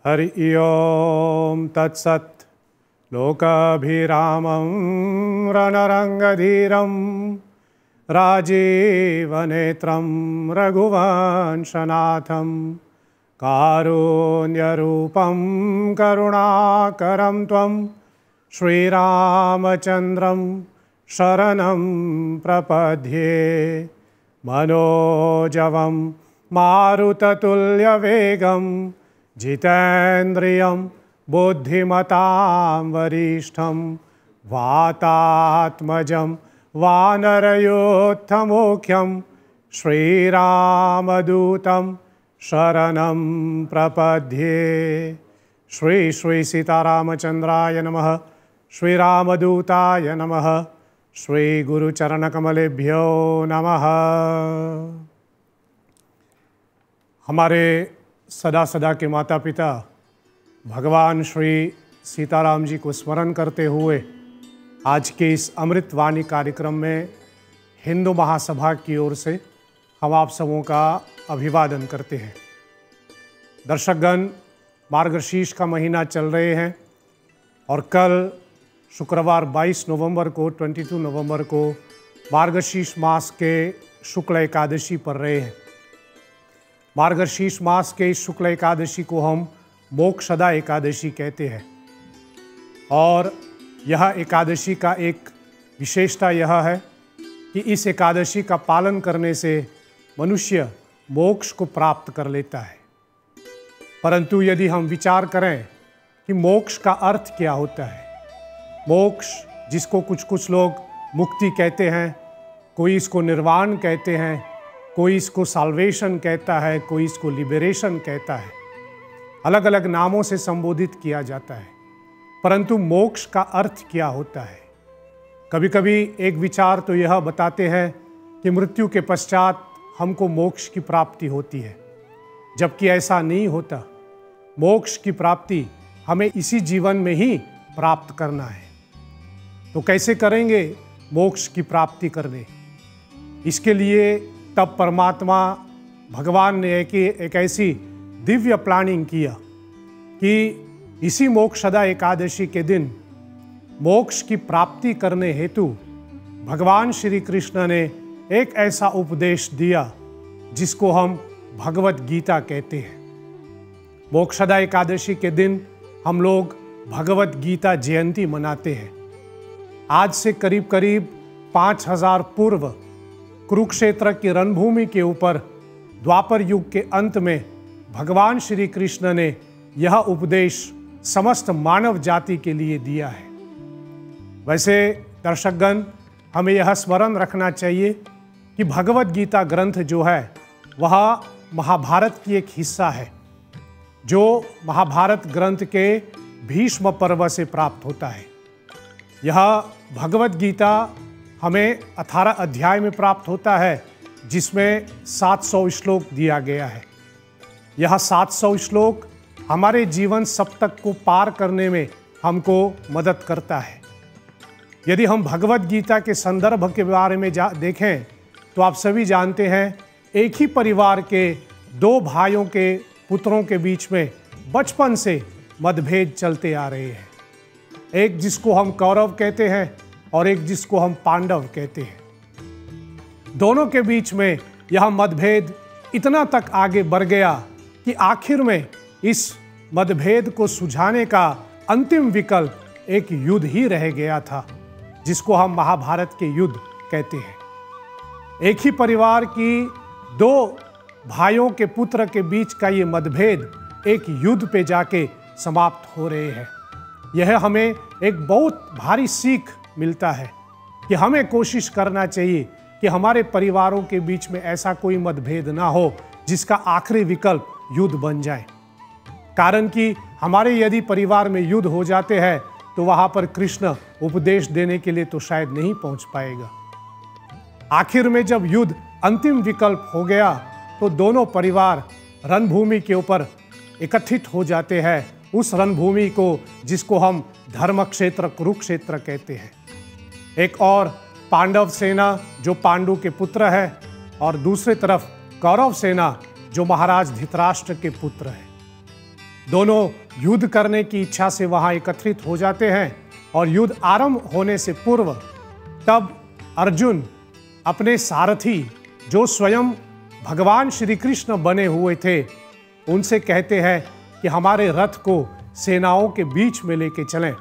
हरि ओम तत्सत्। लोकाभिरामं रणरंगधीरं राजीवनेत्रं रघुवंशनाथं कारुण्यरूपं करुणाकरं त्वं श्रीरामचन्द्रं शरणं प्रपद्ये। मनोजवं मारुततुल्यवेगं जितेन्द्रियं बुद्धिमतां वरिष्ठं वातात्मजं वानरयोत्तमोख्यं श्रीरामदूतं शरणं प्रपद्ये। श्री श्री सीतारामचंद्राय नमः। श्री रामदूताय नमः। श्री गुरुचरणकमलेभ्यो नमः। हमारे सदा सदा के माता पिता भगवान श्री सीताराम जी को स्मरण करते हुए आज के इस अमृतवाणी कार्यक्रम में हिंदू महासभा की ओर से हम आप सबों का अभिवादन करते हैं। दर्शकगण, मार्गशीर्ष का महीना चल रहे हैं और कल शुक्रवार 22 नवंबर को मार्गशीर्ष मास के शुक्ल एकादशी पर रहे हैं। मार्गशीर्ष मास के इस शुक्ल एकादशी को हम मोक्षदा एकादशी कहते हैं और यह एकादशी का एक विशेषता यह है कि इस एकादशी का पालन करने से मनुष्य मोक्ष को प्राप्त कर लेता है। परंतु यदि हम विचार करें कि मोक्ष का अर्थ क्या होता है, मोक्ष जिसको कुछ लोग मुक्ति कहते हैं, कोई इसको निर्वाण कहते हैं, कोई इसको साल्वेशन कहता है, कोई इसको लिबरेशन कहता है, अलग अलग नामों से संबोधित किया जाता है। परंतु मोक्ष का अर्थ क्या होता है? कभी कभी एक विचार तो यह बताते हैं कि मृत्यु के पश्चात हमको मोक्ष की प्राप्ति होती है, जबकि ऐसा नहीं होता। मोक्ष की प्राप्ति हमें इसी जीवन में ही प्राप्त करना है। तो कैसे करेंगे मोक्ष की प्राप्ति करने? इसके लिए तब परमात्मा भगवान ने एक ऐसी दिव्य प्लानिंग किया कि इसी मोक्षदा एकादशी के दिन मोक्ष की प्राप्ति करने हेतु भगवान श्री कृष्ण ने एक ऐसा उपदेश दिया जिसको हम भगवत गीता कहते हैं। मोक्षदा एकादशी के दिन हम लोग भगवत गीता जयंती मनाते हैं। आज से करीब 5000 पूर्व कुरुक्षेत्र की रणभूमि के ऊपर द्वापर युग के अंत में भगवान श्री कृष्ण ने यह उपदेश समस्त मानव जाति के लिए दिया है। वैसे दर्शकगण, हमें यह स्मरण रखना चाहिए कि भगवत गीता ग्रंथ जो है वह महाभारत की एक हिस्सा है, जो महाभारत ग्रंथ के भीष्म पर्व से प्राप्त होता है। यह भगवत गीता हमें 18 अध्याय में प्राप्त होता है, जिसमें 700 श्लोक दिया गया है। यह 700 श्लोक हमारे जीवन सप्तक को पार करने में हमको मदद करता है। यदि हम भगवत गीता के संदर्भ के बारे में देखें तो आप सभी जानते हैं, एक ही परिवार के 2 भाइयों के पुत्रों के बीच में बचपन से मतभेद चलते आ रहे हैं। एक जिसको हम कौरव कहते हैं और एक जिसको हम पांडव कहते हैं। दोनों के बीच में यह मतभेद इतना तक आगे बढ़ गया कि आखिर में इस मतभेद को सुलझाने का अंतिम विकल्प एक युद्ध ही रह गया था, जिसको हम महाभारत के युद्ध कहते हैं। एक ही परिवार की 2 भाइयों के पुत्र के बीच का ये मतभेद एक युद्ध पे जाके समाप्त हो रहे हैं। यह हमें एक बहुत भारी सीख मिलता है कि हमें कोशिश करना चाहिए कि हमारे परिवारों के बीच में ऐसा कोई मतभेद ना हो जिसका आखिरी विकल्प युद्ध बन जाए। कारण कि हमारे यदि परिवार में युद्ध हो जाते हैं तो वहां पर कृष्ण उपदेश देने के लिए तो शायद नहीं पहुंच पाएगा। आखिर में जब युद्ध अंतिम विकल्प हो गया तो दोनों परिवार रणभूमि के ऊपर एकत्रित हो जाते हैं, उस रणभूमि को जिसको हम धर्म क्षेत्र कुरुक्षेत्र कहते हैं। एक और पांडव सेना जो पांडु के पुत्र है और दूसरी तरफ कौरव सेना जो महाराज धृतराष्ट्र के पुत्र है। दोनों युद्ध करने की इच्छा से वहां एकत्रित हो जाते हैं और युद्ध आरंभ होने से पूर्व तब अर्जुन अपने सारथी जो स्वयं भगवान श्री कृष्ण बने हुए थे उनसे कहते हैं कि हमारे रथ को सेनाओं के बीच में लेके चलें।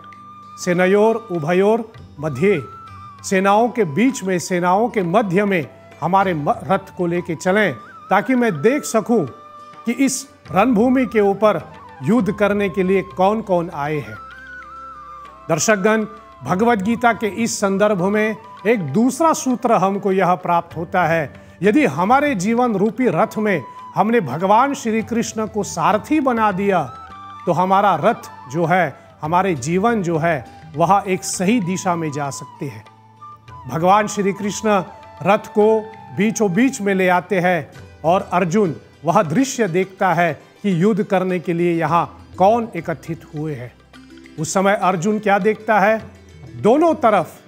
सेनयोर उभयोर मध्य, सेनाओं के बीच में, सेनाओं के मध्य में हमारे रथ को लेके चलें ताकि मैं देख सकूं कि इस रणभूमि के ऊपर युद्ध करने के लिए कौन कौन आए हैं। दर्शकगण, भगवद गीता के इस संदर्भ में एक दूसरा सूत्र हमको यह प्राप्त होता है, यदि हमारे जीवन रूपी रथ में हमने भगवान श्री कृष्ण को सारथी बना दिया तो हमारा रथ जो है, हमारे जीवन जो है, वह एक सही दिशा में जा सकते हैं। भगवान श्री कृष्ण रथ को बीचों बीच में ले आते हैं और अर्जुन वह दृश्य देखता है कि युद्ध करने के लिए यहाँ कौन एकत्रित हुए हैं। उस समय अर्जुन क्या देखता है? दोनों तरफ,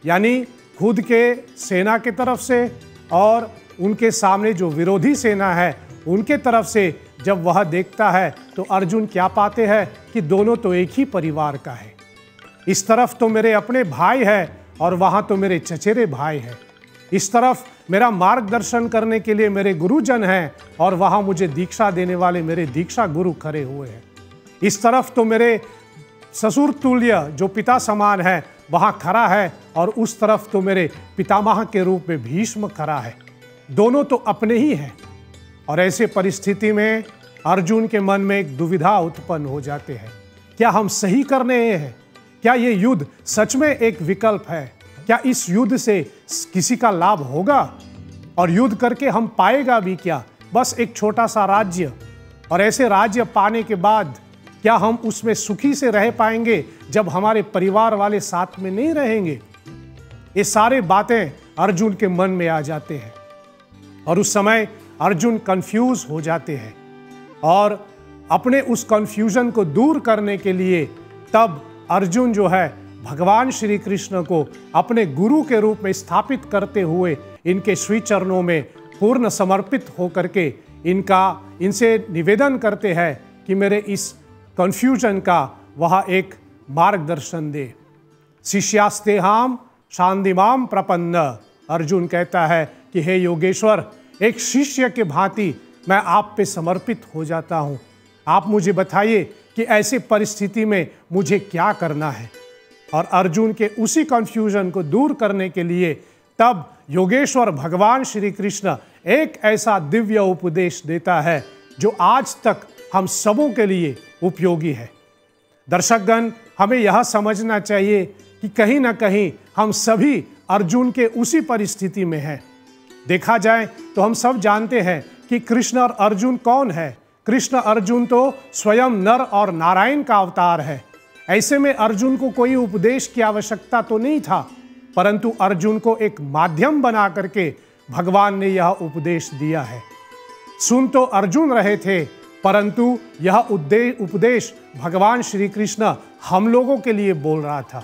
यानी खुद के सेना के तरफ से और उनके सामने जो विरोधी सेना है उनके तरफ से जब वह देखता है तो अर्जुन क्या पाते हैं कि दोनों तो एक ही परिवार का है। इस तरफ तो मेरे अपने भाई है और वहां तो मेरे चचेरे भाई हैं। इस तरफ मेरा मार्गदर्शन करने के लिए मेरे गुरुजन हैं और वहां मुझे दीक्षा देने वाले मेरे दीक्षा गुरु खड़े हुए हैं। इस तरफ तो मेरे ससुर तुल्य जो पिता समान है वहां खड़ा है और उस तरफ तो मेरे पितामह के रूप में भीष्म खड़ा है। दोनों तो अपने ही हैं। और ऐसे परिस्थिति में अर्जुन के मन में एक दुविधा उत्पन्न हो जाते हैं, क्या हम सही कर रहे हैं? क्या ये युद्ध सच में एक विकल्प है? क्या इस युद्ध से किसी का लाभ होगा? और युद्ध करके हम पाएगा भी क्या? बस एक छोटा सा राज्य, और ऐसे राज्य पाने के बाद क्या हम उसमें सुखी से रह पाएंगे जब हमारे परिवार वाले साथ में नहीं रहेंगे? ये सारे बातें अर्जुन के मन में आ जाते हैं और उस समय अर्जुन कंफ्यूज हो जाते हैं और अपने उस कंफ्यूजन को दूर करने के लिए तब अर्जुन जो है भगवान श्री कृष्ण को अपने गुरु के रूप में स्थापित करते हुए इनके श्री चरणों में पूर्ण समर्पित होकर के इनसे निवेदन करते हैं कि मेरे इस कंफ्यूजन का वह एक मार्गदर्शन दे। शिष्यास्तेहाम शांतिमाम प्रपन्न, अर्जुन कहता है कि हे योगेश्वर, एक शिष्य के भांति मैं आप पे समर्पित हो जाता हूं। आप मुझे बताइए कि ऐसी परिस्थिति में मुझे क्या करना है। और अर्जुन के उसी कंफ्यूजन को दूर करने के लिए तब योगेश्वर भगवान श्री कृष्ण एक ऐसा दिव्य उपदेश देता है जो आज तक हम सबों के लिए उपयोगी है। दर्शकगण, हमें यह समझना चाहिए कि कहीं ना कहीं हम सभी अर्जुन के उसी परिस्थिति में हैं। देखा जाए तो हम सब जानते हैं कि कृष्ण और अर्जुन कौन है। कृष्ण अर्जुन तो स्वयं नर और नारायण का अवतार है। ऐसे में अर्जुन को कोई उपदेश की आवश्यकता तो नहीं था, परंतु अर्जुन को एक माध्यम बना करके भगवान ने यह उपदेश दिया है। सुन तो अर्जुन रहे थे, परंतु यह उपदेश भगवान श्री कृष्ण हम लोगों के लिए बोल रहा था।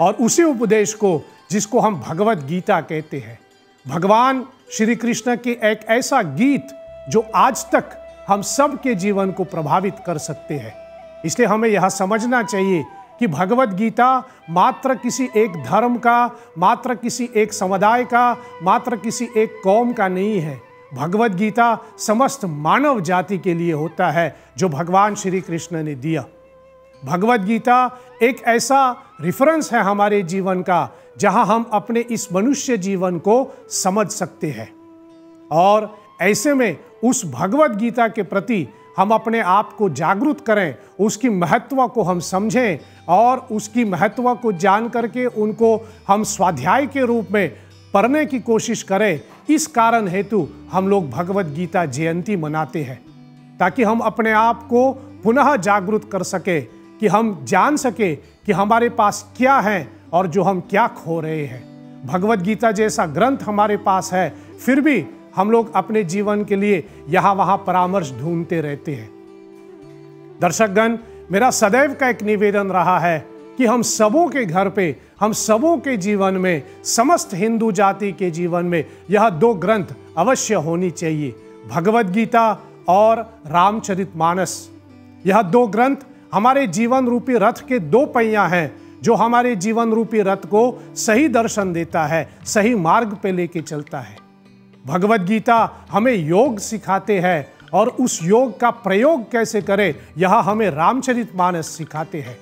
और उसी उपदेश को, जिसको हम भगवद गीता कहते हैं, भगवान श्री कृष्ण की एक ऐसा गीत जो आज तक हम सब के जीवन को प्रभावित कर सकते हैं। इसलिए हमें यह समझना चाहिए कि भगवद गीता मात्र किसी एक धर्म का, मात्र किसी एक समुदाय का, मात्र किसी एक कौम का नहीं है। भगवद गीता समस्त मानव जाति के लिए होता है जो भगवान श्री कृष्ण ने दिया। भगवद गीता एक ऐसा रेफरेंस है हमारे जीवन का जहां हम अपने इस मनुष्य जीवन को समझ सकते हैं। और ऐसे में उस भगवद गीता के प्रति हम अपने आप को जागरूक करें, उसकी महत्व को हम समझें और उसकी महत्व को जान करके उनको हम स्वाध्याय के रूप में पढ़ने की कोशिश करें। इस कारण हेतु हम लोग भगवद गीता जयंती मनाते हैं, ताकि हम अपने आप को पुनः जागरूक कर सके, कि हम जान सके कि हमारे पास क्या है और जो हम क्या खो रहे हैं। भगवद गीता जैसा ग्रंथ हमारे पास है, फिर भी हम लोग अपने जीवन के लिए यहाँ वहाँ परामर्श ढूंढते रहते हैं। दर्शकगण, मेरा सदैव का एक निवेदन रहा है कि हम सबों के घर पे, हम सबों के जीवन में, समस्त हिंदू जाति के जीवन में यह दो ग्रंथ अवश्य होनी चाहिए, भगवद गीता और रामचरितमानस। यह दो ग्रंथ हमारे जीवन रूपी रथ के दो पहिया हैं, जो हमारे जीवन रूपी रथ को सही दर्शन देता है, सही मार्ग पे लेके चलता है। भगवद गीता हमें योग सिखाते हैं और उस योग का प्रयोग कैसे करें यह हमें रामचरितमानस सिखाते हैं।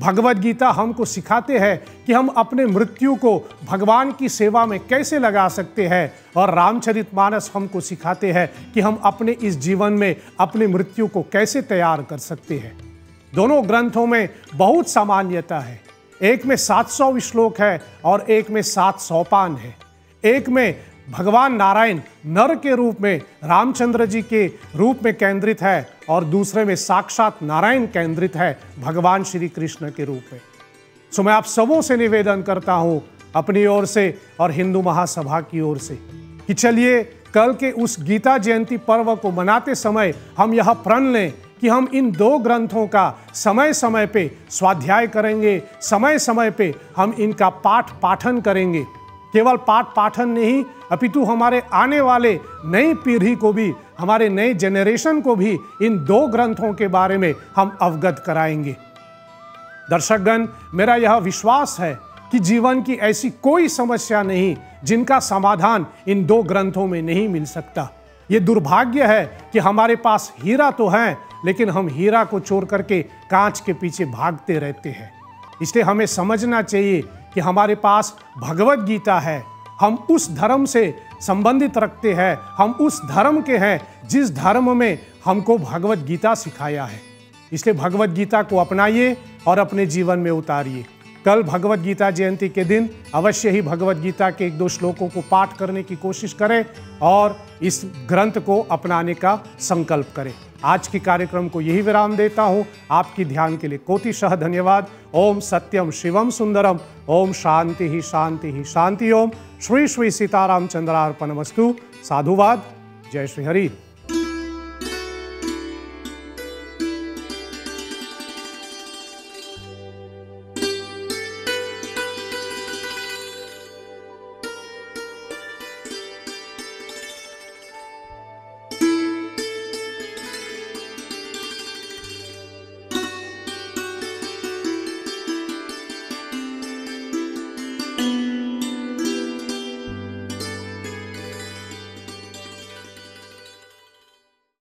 भगवद गीता हमको सिखाते हैं कि हम अपने मृत्यु को भगवान की सेवा में कैसे लगा सकते हैं, और रामचरितमानस हमको सिखाते हैं कि हम अपने इस जीवन में अपनी मृत्यु को कैसे तैयार कर सकते हैं। दोनों ग्रंथों में बहुत सामान्यता है। एक में 700 श्लोक है और एक में 7 सोपान है। एक में भगवान नारायण नर के रूप में रामचंद्र जी के रूप में केंद्रित है और दूसरे में साक्षात नारायण केंद्रित है भगवान श्री कृष्ण के रूप में। सो मैं आप सबों से निवेदन करता हूं अपनी ओर से और हिंदू महासभा की ओर से कि चलिए कल के उस गीता जयंती पर्व को मनाते समय हम यह प्रण लें कि हम इन दो ग्रंथों का समय समय पे स्वाध्याय करेंगे, समय समय पे हम इनका पाठ पाठन करेंगे। केवल पाठ पाठन नहीं, अपितु हमारे आने वाले नई पीढ़ी को भी, हमारे नए जनरेशन को भी इन दो ग्रंथों के बारे में हम अवगत कराएंगे। दर्शकगण, मेरा यह विश्वास है कि जीवन की ऐसी कोई समस्या नहीं जिनका समाधान इन दो ग्रंथों में नहीं मिल सकता। ये दुर्भाग्य है कि हमारे पास हीरा तो है, लेकिन हम हीरा को चोर करके कांच के पीछे भागते रहते हैं। इसलिए हमें समझना चाहिए कि हमारे पास भगवद गीता है, हम उस धर्म से संबंधित रखते हैं, हम उस धर्म के हैं जिस धर्म में हमको भगवद गीता सिखाया है। इसलिए भगवद गीता को अपनाइए और अपने जीवन में उतारिए। कल भगवद गीता जयंती के दिन अवश्य ही भगवद गीता के 1-2 श्लोकों को पाठ करने की कोशिश करें और इस ग्रंथ को अपनाने का संकल्प करें। आज के कार्यक्रम को यही विराम देता हूं। आपकी ध्यान के लिए कोटिशः धन्यवाद। ओम सत्यम शिवम सुंदरम। ओम शांति ही शांति ही शांति। ओम श्री श्री सीतारामचंद्रार्पणमस्तु। साधुवाद। जय श्री हरि।